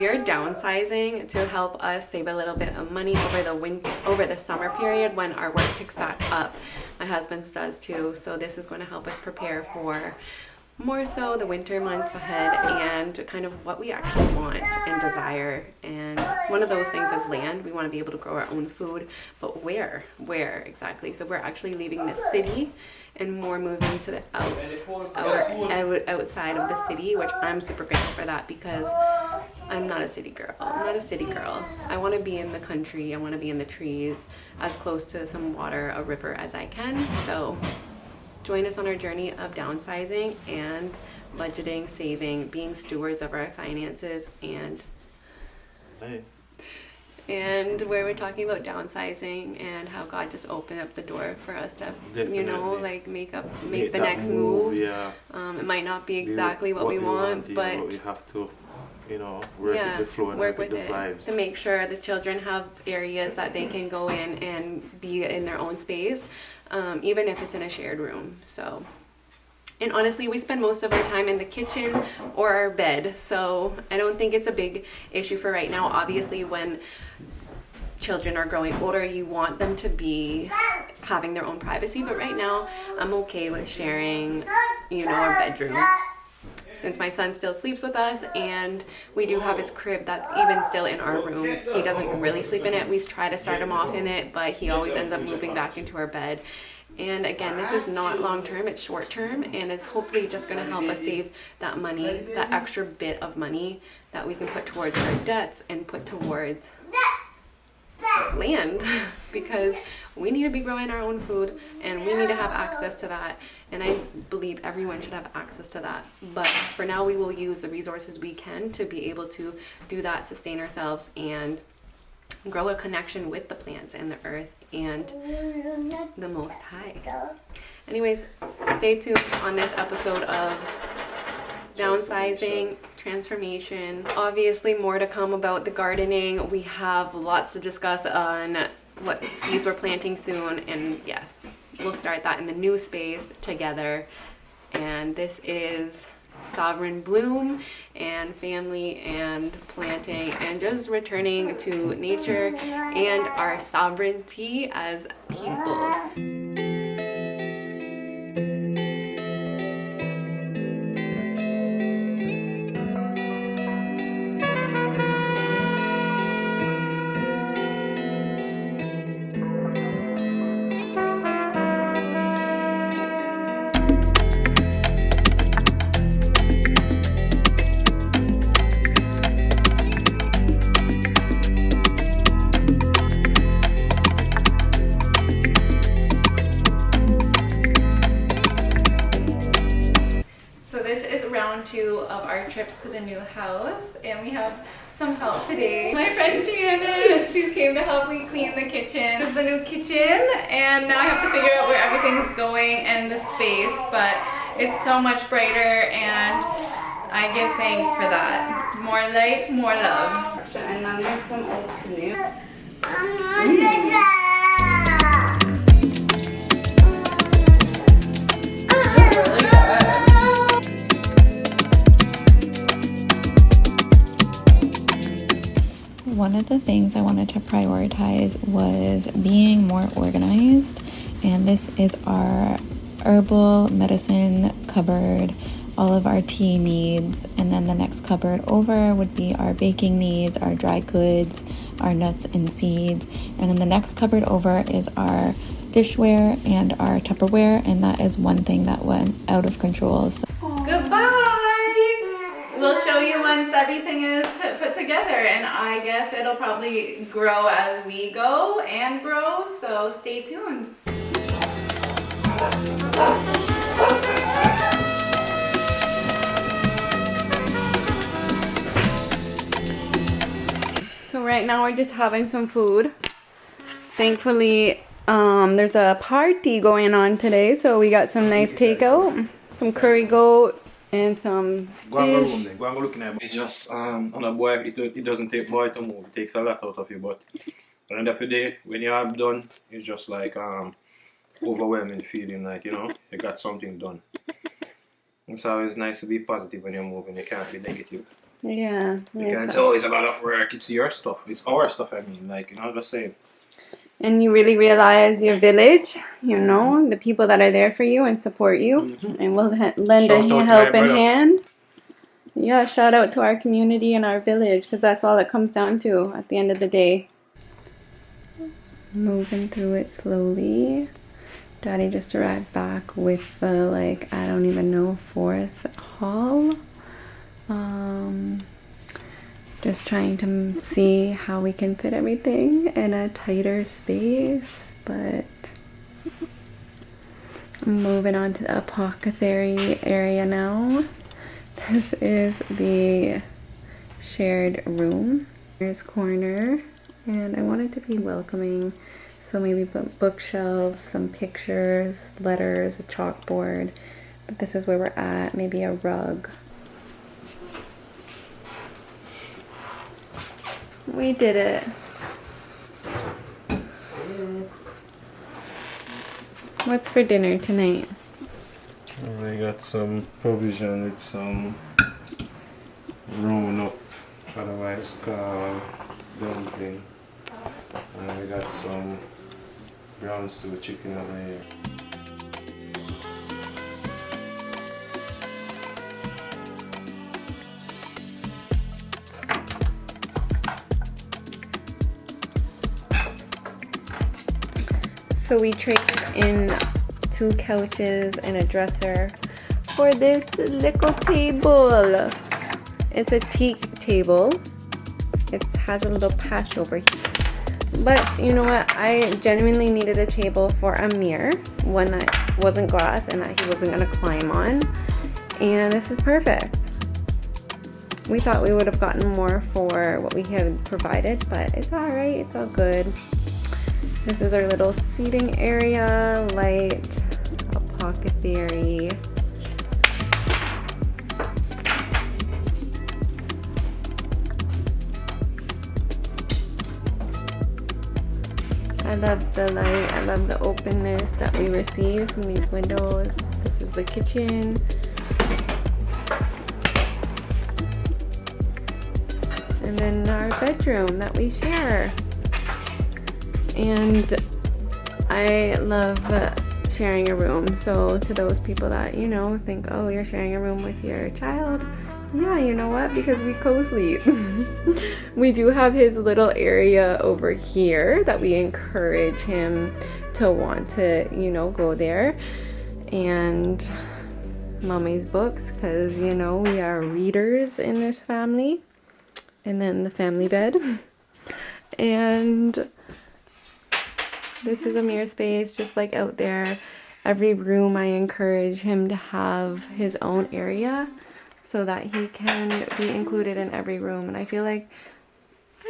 We're downsizing to help us save a little bit of money over the summer period when our work picks back up. My husband's does too, so this is going to help us prepare for more so the winter months ahead and kind of what we actually want and desire. And one of those things is land. We want to be able to grow our own food, but where exactly? So we're actually leaving the city and more moving to the outside of the city, which I'm super grateful for that because I'm not a city girl. I want to be in the country. I want to be in the trees, as close to some water, a river as I can. So join us on our journey of downsizing and budgeting, saving, being stewards of our finances, and where we're talking about downsizing and how God just opened up the door for us to, you know, like make the next move. Yeah. It might not be exactly what we want, but we have to, you know, work with the flow and work with the it vibes to make sure the children have areas that they can go in and be in their own space, even if it's in a shared room. So, and honestly, we spend most of our time in the kitchen or our bed, so I don't think it's a big issue for right now. Obviously, when children are growing older, you want them to be having their own privacy, but right now I'm okay with sharing, you know, our bedroom. Since my son still sleeps with us and we do have his crib that's even still in our room, he doesn't really sleep in it. We try to start him off in it, but he always ends up moving back into our bed. And again, this is not long term, it's short term, and it's hopefully just going to help us save that money, that extra bit of money that we can put towards our debts and put towards land, because we need to be growing our own food and we need to have access to that, and I believe everyone should have access to that. But for now, we will use the resources we can to be able to do that, sustain ourselves, and grow a connection with the plants and the earth and the Most High. Anyways, stay tuned on this episode of downsizing, transformation. Obviously, more to come about the gardening. We have lots to discuss on what seeds we're planting soon, and yes, we'll start that in the new space together. And this is Sovereign Bloom and family and planting and just returning to nature and our sovereignty as people. Round 2 of our trips to the new house, and we have some help today. My friend Janet, she's came to help me clean the kitchen. This is the new kitchen, and now I have to figure out where everything's going and the space, but it's so much brighter, and I give thanks for that. More light, more love. And then there's some old canoe. One of the things I wanted to prioritize was being more organized, and this is our herbal medicine cupboard, all of our tea needs, and then the next cupboard over would be our baking needs, our dry goods, our nuts and seeds, and then the next cupboard over is our dishware and our Tupperware, and that is one thing that went out of control. So. Goodbye! We'll show you once everything is put together, and I guess it'll probably grow as we go and grow, so stay tuned. So right now we're just having some food. Thankfully, there's a party going on today, so we got some nice takeout, some curry goat, and some fish. It's just on a boy, it doesn't take boy to move. It takes a lot out of you, but at the end of the day, when you have done, it's just like overwhelming feeling, like, you know, you got something done. It's always nice to be positive when you're moving. You can't be negative. Yeah. You can't say, oh, it's a lot of work. It's your stuff. It's our stuff, I mean. Like, you know what I'm saying? And you really realize your village, you know, the people that are there for you and support you and will lend Shout out a to my helping brother. hand. Yeah, shout out to our community and our village because that's all it comes down to at the end of the day. Moving through it slowly. Daddy just arrived back with the, like, I don't even know, 4th haul. Just trying to see how we can fit everything in a tighter space, but I'm moving on to the apothecary area now. This is the shared room. There's corner, and I want it to be welcoming, so maybe put bookshelves, some pictures, letters, a chalkboard, but this is where we're at, maybe a rug. We did it. What's for dinner tonight? We got some provision with some round up, otherwise called dumpling. And we got some brown stew chicken over here. So we traded in 2 couches and a dresser for this little table. It's a teak table. It has a little patch over here. But you know what? I genuinely needed a table for Amir, one that wasn't glass and that he wasn't gonna climb on. And this is perfect. We thought we would have gotten more for what we had provided, but it's all right. It's all good. This is our little seating area, light, apothecary. I love the light, I love the openness that we receive from these windows. This is the kitchen. And then our bedroom that we share. And I love sharing a room. So to those people that, you know, think, oh, you're sharing a room with your child. Yeah, you know what? Because we co-sleep. We do have his little area over here that we encourage him to want to, you know, go there. And mommy's books, because, you know, we are readers in this family. And then the family bed. And this is Amir's space, just like out there. Every room I encourage him to have his own area so that he can be included in every room. And I feel like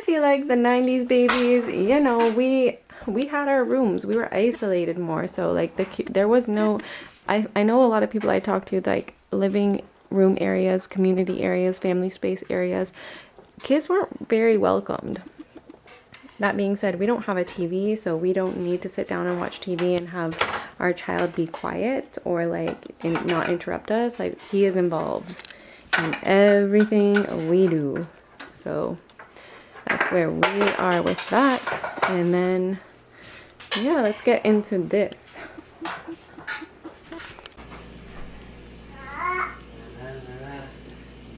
the 90s babies, you know, we had our rooms. We were isolated more, so like there was no, I know a lot of people I talk to, like living room areas, community areas, family space areas, kids weren't very welcomed. That being said, we don't have a TV, so we don't need to sit down and watch TV and have our child be quiet or like not interrupt us. Like, he is involved in everything we do. So that's where we are with that. And then, yeah, let's get into this.